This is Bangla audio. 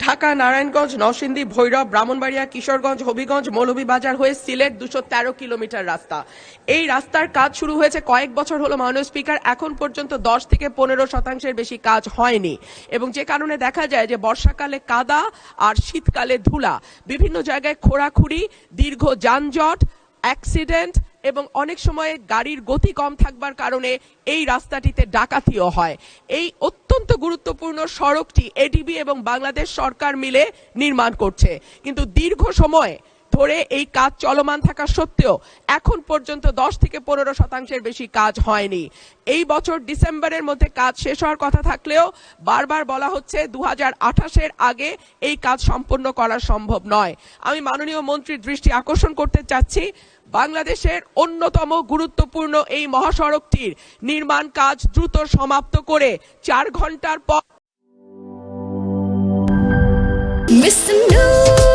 ঢাকা, নারায়ণগঞ্জ, নরসিংদী, ভৈরব, ব্রাহ্মণবাড়িয়া, কিশোরগঞ্জ, হবিগঞ্জ, মৌলভীবাজার হয়ে সিলেট 213 কিলোমিটার রাস্তা। এই রাস্তার কাজ শুরু হয়েছে কয়েক বছর হলো মাননীয় স্পিকার, এখন পর্যন্ত 10 থেকে 15% বেশি কাজ হয়নি, এবং যে কারণে দেখা যায় যে বর্ষাকালে কাদা আর শীতকালে ধুলা, বিভিন্ন জায়গায় খোঁড়াখুড়ি, দীর্ঘ যানজট, অ্যাক্সিডেন্ট এবং অনেক সময় গাড়ির গতি কম থাকবার কারণে এই রাস্তাটিতে ডাকাতিও হয়। এই অত্যন্ত গুরুত্বপূর্ণ সড়কটি এডিবি এবং বাংলাদেশ সরকার মিলে নির্মাণ করছে, কিন্তু দীর্ঘ সময় ধরে এই কাজ চলমান থাকা সত্ত্বেও এখন পর্যন্ত 10 থেকে 15% বেশি কাজ হয়নি। এই বছর ডিসেম্বরের মধ্যে কাজ শেষ হওয়ার কথা থাকলেও বারবার বলা হচ্ছে 2028-এর আগে এই কাজ সম্পন্ন করা সম্ভব নয়। আমি মাননীয় মন্ত্রীর দৃষ্টি আকর্ষণ করতে চাচ্ছি, বাংলাদেশের অন্যতম গুরুত্বপূর্ণ এই মহাসড়কটির নির্মাণ কাজ দ্রুত সমাপ্ত করে 4 ঘন্টার পর Mr. New